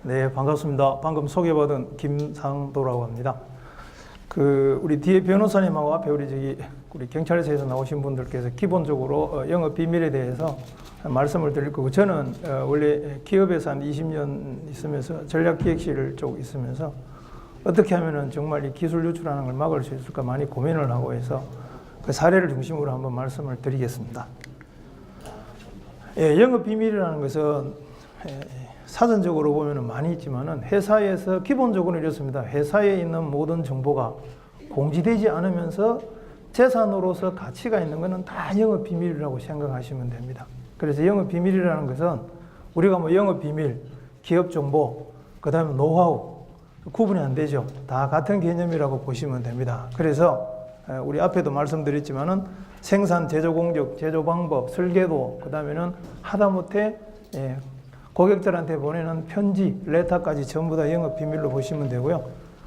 네, 반갑습니다. 방금 소개받은 김상도라고 합니다. 우리 뒤에 변호사님하고 앞에 우리 경찰서에서 나오신 분들께서 기본적으로 영업 비밀에 대해서 말씀을 드릴 거고, 저는 원래 기업에서 한 20년 있으면서 전략기획실 쪽 있으면서 어떻게 하면은 정말 이 기술 유출하는 걸 막을 수 있을까 많이 고민을 하고 해서 그 사례를 중심으로 한번 말씀을 드리겠습니다. 영업 비밀이라는 것은 사전적으로 보면은 많이 있지만은 회사에서 기본적으로 이렇습니다. 회사에 있는 모든 정보가 공지되지 않으면서 재산으로서 가치가 있는 것은 다 영업 비밀이라고 생각하시면 됩니다. 그래서 영업 비밀이라는 것은 우리가 뭐 영업 비밀, 기업 정보, 그 다음에 노하우 구분이 안 되죠. 다 같은 개념이라고 보시면 됩니다. 그래서 우리 앞에도 말씀드렸지만은 생산, 제조 공정, 제조 방법, 설계도, 그 다음에는 하다못해 고객들한테 보내는 편지, 레터까지 전부 다 영업 비밀로 보시면 되고요.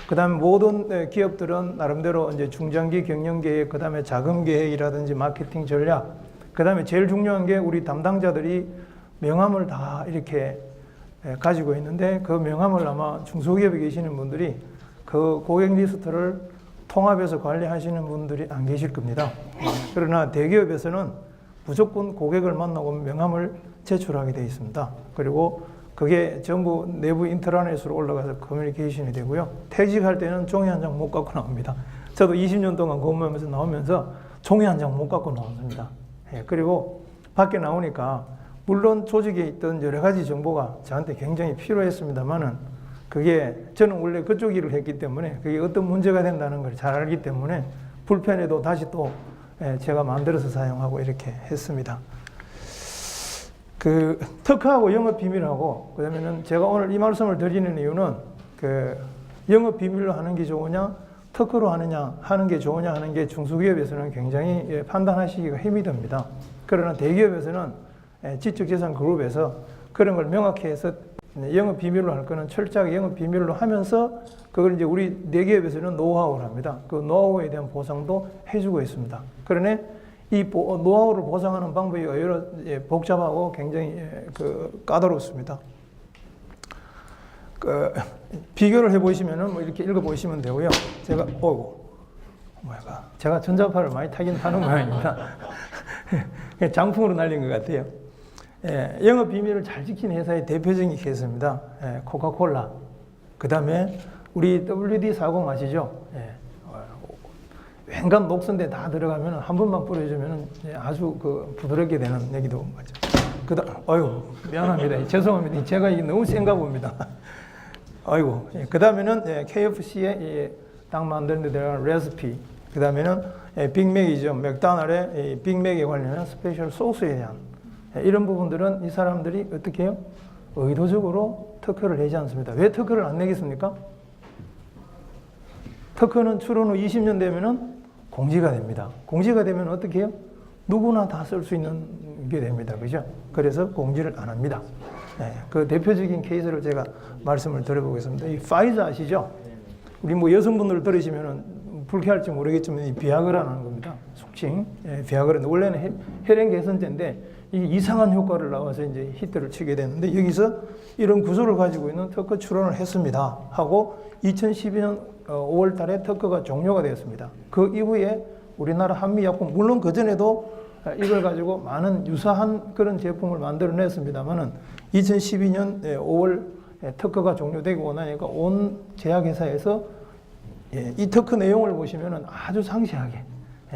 그 다음에 모든 기업들은 나름대로 이제 중장기 경영 계획, 그 다음에 자금 계획이라든지 마케팅 전략, 그 다음에 제일 중요한 게 우리 담당자들이 명함을 다 이렇게 가지고 있는데, 그 명함을 아마 중소기업에 계시는 분들이 그 고객 리스트를 통합해서 관리하시는 분들이 안 계실 겁니다. 그러나 대기업에서는 무조건 고객을 만나고 명함을 제출하게 되어 있습니다. 그리고 그게 전부 내부 인트라넷으로 올라가서 커뮤니케이션이 되고요. 퇴직할 때는 종이 한 장 못 갖고 나옵니다. 저도 20년 동안 근무하면서 나오면서 종이 한 장 못 갖고 나왔습니다. 그리고 밖에 나오니까 물론 조직에 있던 여러 가지 정보가 저한테 굉장히 필요했습니다만은, 그게 저는 원래 그쪽 일을 했기 때문에 그게 어떤 문제가 된다는 걸 잘 알기 때문에 불편해도 다시 또 제가 만들어서 사용하고 이렇게 했습니다. 특허하고 영업 비밀하고, 그다음에는 제가 오늘 이 말씀을 드리는 이유는 영업 비밀로 하는 게 좋으냐, 특허로 하는 게 좋으냐 하는 게 중소기업에서는 굉장히 판단하시기가 힘이 듭니다. 그러나 대기업에서는 지적재산 그룹에서 그런 걸 명확히 해서 영업 비밀로 할 거는 철저하게 영업 비밀로 하면서 그걸 이제 우리 대기업에서는 노하우를 합니다. 그 노하우에 대한 보상도 해주고 있습니다. 그러니 이 노하우를 보상하는 방법이 여러 복잡하고 굉장히 까다롭습니다. 비교를 해보시면은 뭐 이렇게 읽어보시면 되고요. 제가 전자파를 많이 타긴 타는 모양입니다. 장풍으로 날린 것 같아요. 영업 비밀을 잘 지키는 회사의 대표적인 케이스입니다. 코카콜라. 그 다음에 우리 WD-40 아시죠? 웬간 녹슨데 다 들어가면 한 번만 뿌려주면 아주 부드럽게 되는 얘기도 맞죠. 미안합니다. 죄송합니다. 제가 이게 너무 센가 봅니다. 그 다음에는 KFC에 딱 만드는 데 들어가는 레시피. 그 다음에는 빅맥이죠. 맥도날드의 빅맥에 관련한 스페셜 소스에 대한 이런 부분들은 이 사람들이 어떻게 해요? 의도적으로 특허를 내지 않습니다. 왜 특허를 안 내겠습니까? 특허는 출원 후 20년 되면은 공지가 됩니다. 공지가 되면 어떻게 해요? 누구나 다 쓸 수 있는 게 됩니다. 그죠? 그래서 공지를 안 합니다. 그 대표적인 케이스를 제가 말씀을 드려보겠습니다. 이 파이자 아시죠? 우리 뭐 여성분들 들으시면은 불쾌할지 모르겠지만 이 비아그라라는 겁니다. 속칭. 비아그라인데 원래는 혈행 개선제인데 이 이상한 효과를 나와서 이제 히트를 치게 됐는데, 여기서 이런 구조를 가지고 있는 특허 출원을 했습니다 하고 2012년 5월 달에 특허가 종료가 되었습니다. 그 이후에 우리나라 한미약품, 물론 그전에도 이걸 가지고 많은 유사한 그런 제품을 만들어냈습니다만은 2012년 5월 특허가 종료되고 나니까 온 제약회사에서 이 특허 내용을 보시면은 아주 상세하게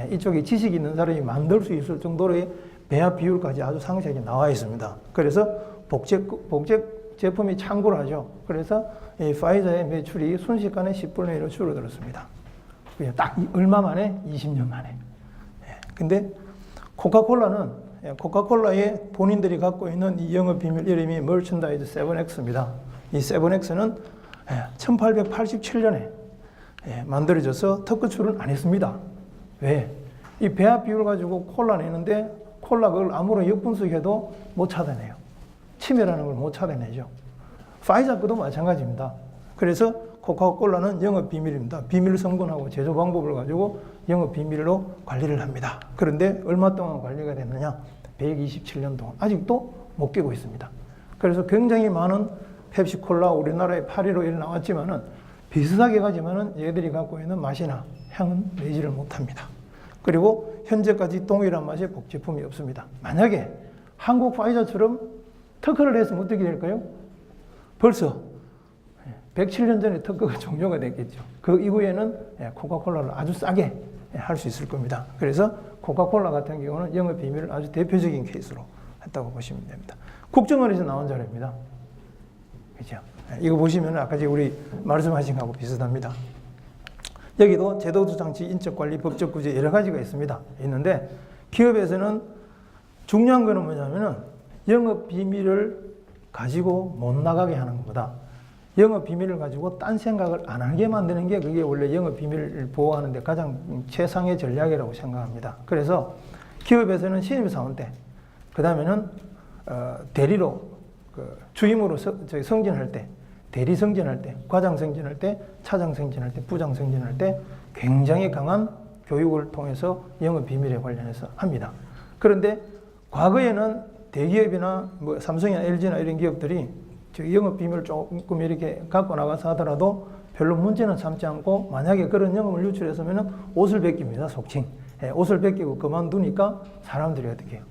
이쪽에 지식이 있는 사람이 만들 수 있을 정도로의 배합 비율까지 아주 상세하게 나와 있습니다. 그래서 복제 제품이 창구를 하죠. 그래서 이 파이자의 매출이 순식간에 10분의 1로 줄어들었습니다. 딱 얼마 만에? 20년 만에. 근데 코카콜라의 본인들이 갖고 있는 이 영업 비밀 이름이 머천다이즈 7X입니다. 이 7X는 1887년에 만들어져서 특허 출원 안 했습니다. 왜? 이 배합 비율 가지고 콜라 내는데 콜라 그걸 아무런 역분석해도 못 찾아내요. 치매라는 걸 못 찾아내죠. 파이자 것도 마찬가지입니다. 그래서 코카콜라는 영업 비밀입니다. 비밀 성분하고 제조 방법을 가지고 영업 비밀로 관리를 합니다. 그런데 얼마 동안 관리가 됐느냐? 127년 동안. 아직도 못 깨고 있습니다. 그래서 굉장히 많은 펩시콜라 우리나라에 8.15 이렇게 나왔지만은 비슷하게 가지만은 얘들이 갖고 있는 맛이나 향은 내지를 못합니다. 그리고 현재까지 동일한 맛의 복제품이 없습니다. 만약에 한국 파이자처럼 특허를 했으면 어떻게 될까요? 벌써 107년 전에 특허가 종료가 됐겠죠. 그 이후에는 코카콜라를 아주 싸게 할 수 있을 겁니다. 그래서 코카콜라 같은 경우는 영업 비밀을 아주 대표적인 케이스로 했다고 보시면 됩니다. 국정원에서 나온 자료입니다. 그죠? 이거 보시면 아까 우리 말씀하신 거하고 비슷합니다. 여기도 제도주 장치, 인적관리, 법적 구제 여러 가지가 있습니다. 있는데 기업에서는 중요한 거는 뭐냐면은 영업 비밀을 가지고 못 나가게 하는 것보다 영업 비밀을 가지고 딴 생각을 안 하게 만드는 게 그게 원래 영업 비밀을 보호하는 데 가장 최상의 전략이라고 생각합니다. 그래서 기업에서는 신입사원 때, 그 다음에는 대리로 주임으로 승진할 때, 대리 승진할 때, 과장 승진할 때, 차장 승진할 때, 부장 승진할 때 굉장히 강한 교육을 통해서 영업 비밀에 관련해서 합니다. 그런데 과거에는 대기업이나 뭐 삼성이나 LG나 이런 기업들이 영업 비밀을 조금 이렇게 갖고 나가서 하더라도 별로 문제는 삼지 않고 만약에 그런 영업을 유출했으면 옷을 벗깁니다. 속칭. 옷을 벗기고 그만두니까 사람들이 어떻게 해요?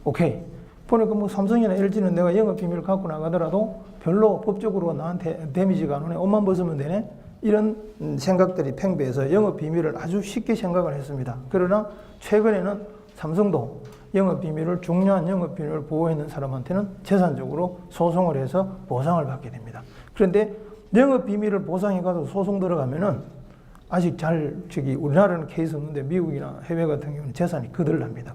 오케이. 보니까 뭐 삼성이나 LG는 내가 영업 비밀을 갖고 나가더라도 별로 법적으로 나한테 데미지가 안 오네. 옷만 벗으면 되네. 이런 생각들이 팽배해서 영업 비밀을 아주 쉽게 생각을 했습니다. 그러나 최근에는 삼성도 영업 비밀을, 중요한 영업 비밀을 보호했는 사람한테는 재산적으로 소송을 해서 보상을 받게 됩니다. 그런데 영업 비밀을 보상해가지고 소송 들어가면은 아직 우리나라는 케이스 없는데 미국이나 해외 같은 경우는 재산이 거덜납니다.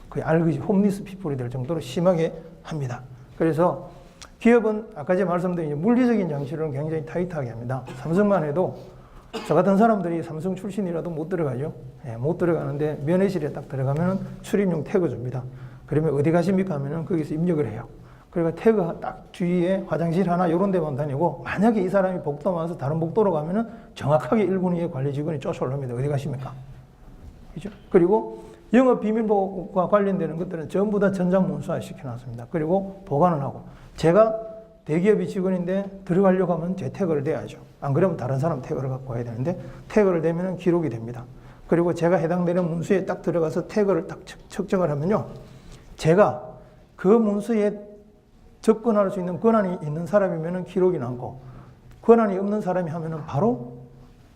거의 알그지 홈리스 피플이 될 정도로 심하게 합니다. 그래서 기업은 아까 제가 말씀드린 물리적인 장치로는 굉장히 타이트하게 합니다. 삼성만 해도 저 같은 사람들이 삼성 출신이라도 못 들어가죠. 못 들어가는데 면회실에 딱 들어가면 출입용 태그 줍니다. 그러면 어디 가십니까 하면은 거기서 입력을 해요. 그러니까 태그 딱 주위에 화장실 하나 이런 데만 다니고 만약에 이 사람이 복도 와서 다른 복도로 가면은 정확하게 1분 후에 관리 직원이 쫓아올랍니다. 어디 가십니까? 그죠? 그리고 영업 비밀보호과 관련되는 것들은 전부 다 전자문서화 시켜놨습니다. 그리고 보관을 하고 제가 대기업이 직원인데 들어가려고 하면 제 태그를 대야죠. 안 그러면 다른 사람 태그를 갖고 와야 되는데 태그를 대면 기록이 됩니다. 그리고 제가 해당되는 문서에 딱 들어가서 태그를 딱 측정을 하면요. 제가 그 문서에 접근할 수 있는 권한이 있는 사람이면 기록이 남고 권한이 없는 사람이 하면은 바로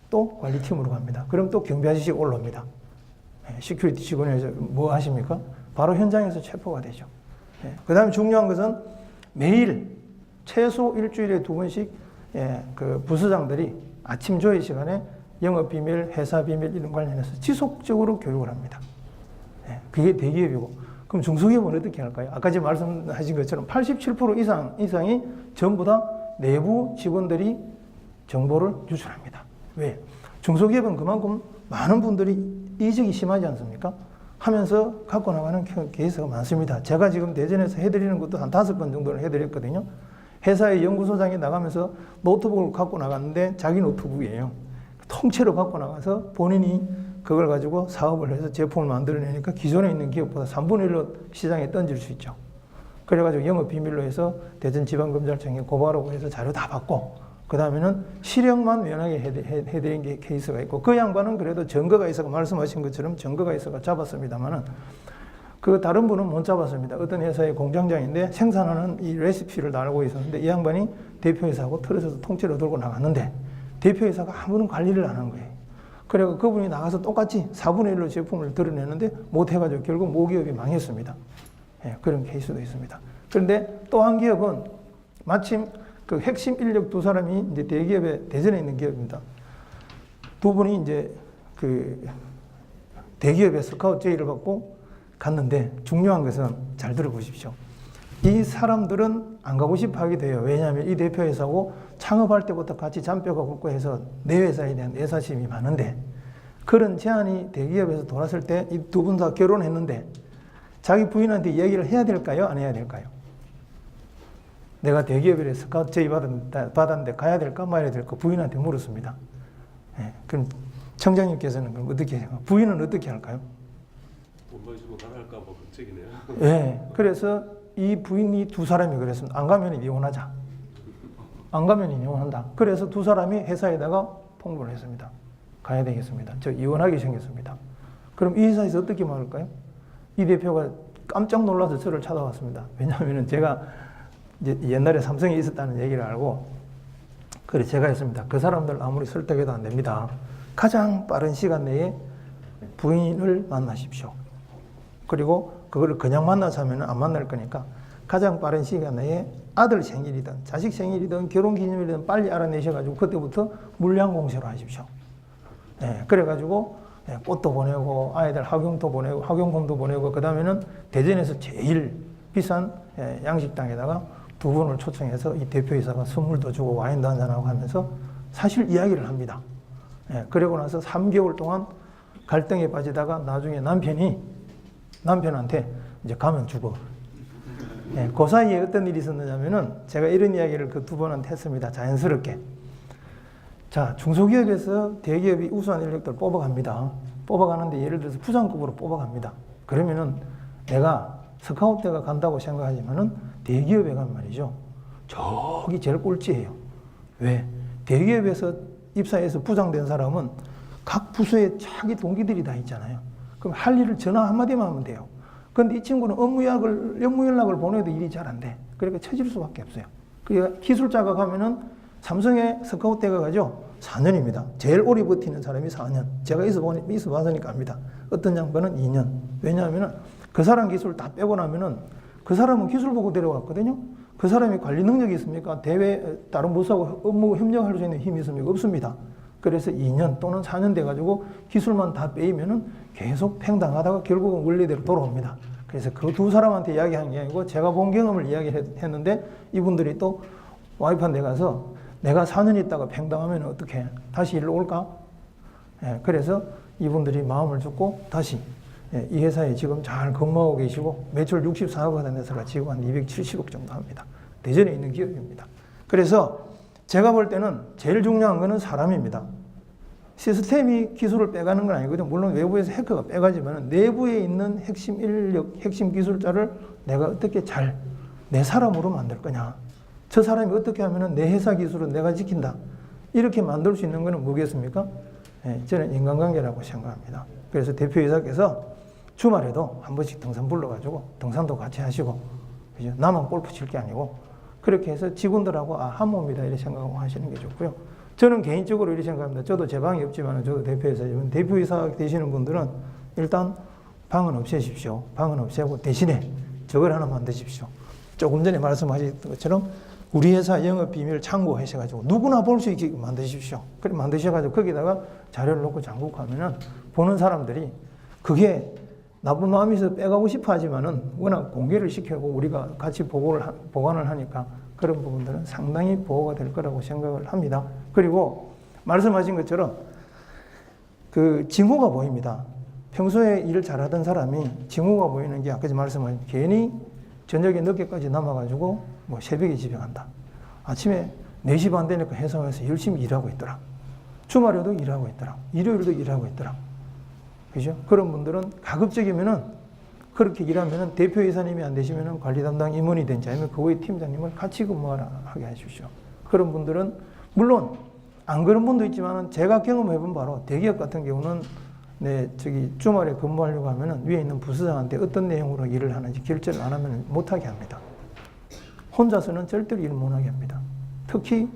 또 관리팀으로 갑니다. 그럼 또 경비 아저씨가 올라옵니다. 시큐리티 직원이 뭐 하십니까? 바로 현장에서 체포가 되죠. 그 다음에 중요한 것은 매일 최소 일주일에 2번씩 그 부서장들이 아침 조회 시간에 영업비밀, 회사비밀 이런 관련해서 지속적으로 교육을 합니다. 그게 대기업이고 그럼 중소기업은 어떻게 할까요? 아까 제가 말씀하신 것처럼 87% 이상이 전부 다 내부 직원들이 정보를 유출합니다. 왜? 중소기업은 그만큼 많은 분들이 이직이 심하지 않습니까? 하면서 갖고 나가는 케이스가 많습니다. 제가 지금 대전에서 해드리는 것도 한 5번 정도는 해드렸거든요. 회사의 연구소장이 나가면서 노트북을 갖고 나갔는데 자기 노트북이에요. 통째로 갖고 나가서 본인이 그걸 가지고 사업을 해서 제품을 만들어내니까 기존에 있는 기업보다 3분의 1로 시장에 던질 수 있죠. 그래가지고 영업비밀로 해서 대전지방검찰청에 고발하고 해서 자료 다 받고 그 다음에는 실형만 면하게 해드린 게 케이스가 있고 그 양반은 그래도 증거가 있어서 말씀하신 것처럼 증거가 있어서 잡았습니다만은 그 다른 분은 못 잡았습니다. 어떤 회사의 공장장인데 생산하는 이 레시피를 알고 있었는데 이 양반이 대표회사하고 틀어져서 통째로 들고 나갔는데 대표회사가 아무런 관리를 안 한 거예요. 그래서 그분이 나가서 똑같이 4분의 1로 제품을 드러내는데 못해가지고 결국 모기업이 망했습니다. 그런 케이스도 있습니다. 그런데 또 한 기업은 마침 그 핵심 인력 2사람이 이제 대기업에 대전에 있는 기업입니다. 2분이 이제 그 대기업에 스카우트 제의를 받고 갔는데 중요한 것은 잘 들어보십시오. 이 사람들은 안 가고 싶어 하게 돼요. 왜냐하면 이 대표회사하고 창업할 때부터 같이 잔뼈가 붙고 해서 내 회사에 대한 애사심이 많은데 그런 제안이 대기업에서 돌았을 때 이 2분 다 결혼했는데 자기 부인한테 얘기를 해야 될까요? 안 해야 될까요? 내가 대기업에 스카우트 제의 받았는데 가야 될까 말아야 될까 부인한테 물었습니다. 그럼 청장님께서는 그럼 어떻게 해요? 부인은 어떻게 할까요? 못 마시고 나갈까 봐 걱정이네요. 그래서 이 부인이 2사람이 그랬습니다. 안 가면 이혼하자. 안 가면 인용한다. 그래서 두 사람이 회사에다가 통보를 했습니다. 가야 되겠습니다. 저 이혼하게 생겼습니다. 그럼 이 회사에서 어떻게 막을까요? 이 대표가 깜짝 놀라서 저를 찾아왔습니다. 왜냐하면 제가 이제 옛날에 삼성에 있었다는 얘기를 알고, 그래 제가 했습니다. 그 사람들 아무리 설득해도 안 됩니다. 가장 빠른 시간 내에 부인을 만나십시오. 그리고 그거를 그냥 만나자면 안 만날 거니까 가장 빠른 시간 내에 아들 생일이든 자식 생일이든 결혼기념일이든 빨리 알아내셔가지고 그때부터 물량 공세로 하십시오. 예, 그래가지고 꽃도 보내고 아이들 학용도 보내고 학용금도 보내고, 그 다음에는 대전에서 제일 비싼 양식당에다가 두 분을 초청해서 이 대표이사가 선물도 주고 와인도 한잔하고 하면서 사실 이야기를 합니다. 예, 그러고 나서 3개월 동안 갈등에 빠지다가 나중에 남편한테 이제 가면 죽어. 예, 그 사이에 어떤 일이 있었느냐면은 제가 이런 이야기를 그 두 번한테 했습니다. 자연스럽게. 자, 중소기업에서 대기업이 우수한 인력들 뽑아갑니다. 뽑아가는데 예를 들어서 부장급으로 뽑아갑니다. 그러면은 내가 스카우트가 간다고 생각하지만은 대기업에 간 말이죠. 저기 제일 꼴찌예요. 왜? 대기업에서 입사해서 부장된 사람은 각 부서에 자기 동기들이 다 있잖아요. 그럼 할 일을 전화 한마디만 하면 돼요. 그런데 이 친구는 업무 연락을 보내도 일이 잘 안 돼. 그러니까 처질 수밖에 없어요. 그러니까 기술자가 가면은 삼성에 스카우트가 가죠. 4년입니다. 제일 오래 버티는 사람이 4년. 제가 있어 봤으니까 압니다. 어떤 양반은 2년. 왜냐하면 그 사람 기술 다 빼고 나면은 그 사람은 기술 보고 데려갔거든요. 그 사람이 관리 능력이 있습니까? 다른 부서하고 업무 협력할 수 있는 힘이 있습니까? 없습니다. 그래서 2년 또는 4년 돼가지고 기술만 다 빼이면은 계속 팽당하다가 결국은 원래대로 돌아옵니다. 그래서 그 두 사람한테 이야기한 게 아니고 제가 본 경험을 이야기했는데, 이분들이 또 와이프한테 가서 내가 4년 있다가 팽당하면 어떻게 다시 일로 올까? 예, 그래서 이분들이 마음을 죽고 다시 이 회사에 지금 잘 근무하고 계시고 매출 64억 하는 회사가 지금 한 270억 정도 합니다. 대전에 있는 기업입니다. 그래서 제가 볼 때는 제일 중요한 거는 사람입니다. 시스템이 기술을 빼가는 건 아니거든요. 물론 외부에서 해커가 빼가지만 내부에 있는 핵심 인력, 핵심 기술자를 내가 어떻게 잘 내 사람으로 만들 거냐. 저 사람이 어떻게 하면 내 회사 기술은 내가 지킨다. 이렇게 만들 수 있는 거는 뭐겠습니까? 저는 인간관계라고 생각합니다. 그래서 대표이사께서 주말에도 한 번씩 등산 불러가지고 등산도 같이 하시고, 그죠? 나만 골프 칠 게 아니고 그렇게 해서 직원들하고 한 몸이다 이렇게 생각하고 하시는 게 좋고요. 저는 개인적으로 이렇게 생각합니다. 저도 제 방이 없지만 저도 대표이사지만 대표이사 되시는 분들은 일단 방은 없애십시오. 방은 없애고 대신에 저걸 하나 만드십시오. 조금 전에 말씀하셨던 것처럼 우리 회사 영업 비밀 창고 하셔가지고 누구나 볼 수 있게 만드십시오. 그래 만드셔가지고 거기다가 자료를 놓고 잠국하면은 보는 사람들이 그게 나쁜 마음이 있어서 빼가고 싶어 하지만은 워낙 공개를 시켜고 우리가 같이 보관을 하니까 그런 부분들은 상당히 보호가 될 거라고 생각을 합니다. 그리고 말씀하신 것처럼 그 징후가 보입니다. 평소에 일을 잘하던 사람이 징후가 보이는 게 아까 말씀하신 괜히 저녁에 늦게까지 남아가지고 뭐 새벽에 집에 간다. 아침에 4시 반 되니까 회사에서 열심히 일하고 있더라. 주말에도 일하고 있더라. 일요일도 일하고 있더라. 그죠? 그런 분들은 가급적이면은 그렇게 일하면은 대표이사님이 안 되시면은 관리 담당 임원이든지 아니면 그 외 팀장님을 같이 근무하게 해주십시오. 그런 분들은 물론 안 그런 분도 있지만은 제가 경험해본 바로 대기업 같은 경우는 주말에 근무하려고 하면은 위에 있는 부서장한테 어떤 내용으로 일을 하는지 결정을 안 하면 못하게 합니다. 혼자서는 절대로 일을 못하게 합니다. 특히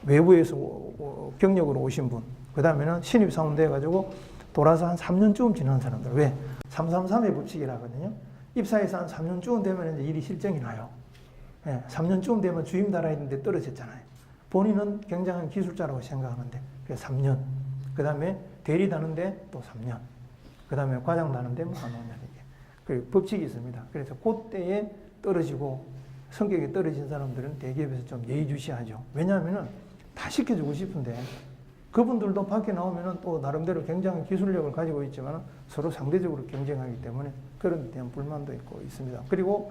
외부에서 경력으로 오신 분, 그 다음에는 신입사원 돼가지고 돌아서 한 3년쯤 지난 사람들. 왜? 333의 법칙이라거든요. 입사해서 한 3년쯤 되면 이제 일이 실정이 나요. 3년쯤 되면 주임 달아있는데 떨어졌잖아요. 본인은 굉장한 기술자라고 생각하는데, 그래서 3년. 그 다음에 대리 다는데 또 3년. 그 다음에 과장 다는데 한 5년. 그 법칙이 있습니다. 그래서 그때에 떨어지고 성격이 떨어진 사람들은 대기업에서 좀 예의주시하죠. 왜냐하면 다 시켜주고 싶은데 그분들도 밖에 나오면 또 나름대로 굉장한 기술력을 가지고 있지만 서로 상대적으로 경쟁하기 때문에 그런 데 대한 불만도 있고 있습니다. 그리고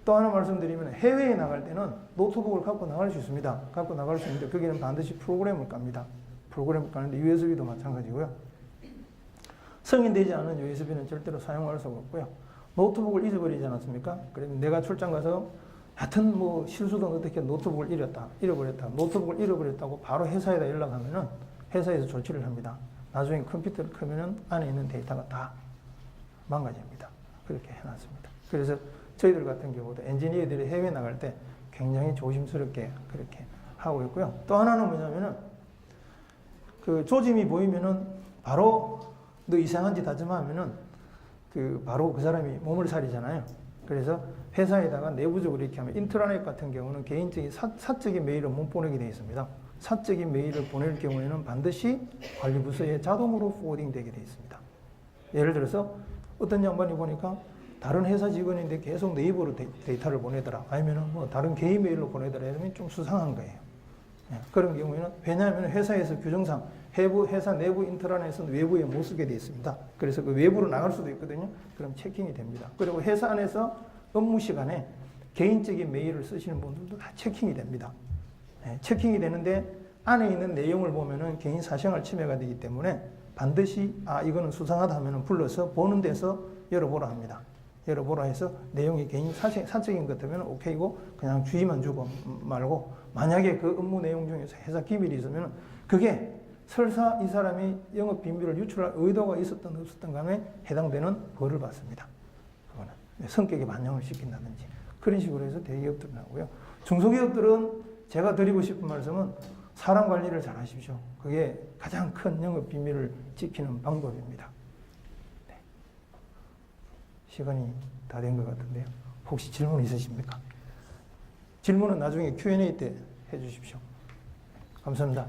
또 하나 말씀드리면 해외에 나갈 때는 노트북을 갖고 나갈 수 있습니다. 갖고 나갈 수 있는데 거기는 반드시 프로그램을 깝니다. 프로그램을 까는데 USB도 마찬가지고요. 승인되지 않은 USB는 절대로 사용할 수가 없고요. 노트북을 잊어버리지 않았습니까? 그러면 내가 출장 가서 하여튼 뭐 실수든 어떻게 노트북을 잃어버렸다. 노트북을 잃어버렸다고 바로 회사에다 연락하면은 회사에서 조치를 합니다. 나중에 컴퓨터를 켜면은 안에 있는 데이터가 다 망가집니다. 그렇게 해놨습니다. 그래서 저희들 같은 경우도 엔지니어들이 해외 나갈 때 굉장히 조심스럽게 그렇게 하고 있고요. 또 하나는 뭐냐면은 그 조짐이 보이면은 바로 너 이상한 짓 하지 마 하면은 바로 그 사람이 몸을 사리잖아요. 그래서 회사에다가 내부적으로 이렇게 하면 인트라넷 같은 경우는 개인적인 사적인 메일을 못 보내게 되어 있습니다. 사적인 메일을 보낼 경우에는 반드시 관리부서에 자동으로 포워딩 되게 되어 있습니다. 예를 들어서 어떤 양반이 보니까 다른 회사 직원인데 계속 네이버로 데이터를 보내더라. 아니면 뭐 다른 개인 메일로 보내더라. 이러면 좀 수상한 거예요. 예, 그런 경우에는 왜냐하면 회사에서 규정상 회사 내부 인트라넷은 외부에 못 쓰게 되어 있습니다. 그래서 그 외부로 나갈 수도 있거든요. 그럼 체킹이 됩니다. 그리고 회사 안에서 업무 시간에 개인적인 메일을 쓰시는 분들도 다 체킹이 됩니다. 예, 체킹이 되는데 안에 있는 내용을 보면은 개인 사생활 침해가 되기 때문에 반드시 이거는 수상하다 하면은 불러서 보는 데서 열어보라 합니다. 열어보라 해서 내용이 개인 사적인 것 같으면 오케이고 그냥 주의만 주고 말고 만약에 그 업무 내용 중에서 회사 기밀이 있으면 그게 설사 이 사람이 영업 비밀을 유출할 의도가 있었던 없었던 간에 해당되는 벌을 받습니다. 그거는 성격에 반영을 시킨다든지 그런 식으로 해서 대기업들은 하고요. 중소기업들은 제가 드리고 싶은 말씀은 사람 관리를 잘 하십시오. 그게 가장 큰 영업 비밀을 지키는 방법입니다. 네. 시간이 다 된 것 같은데요. 혹시 질문 있으십니까? 질문은 나중에 Q&A 때 해주십시오. 감사합니다.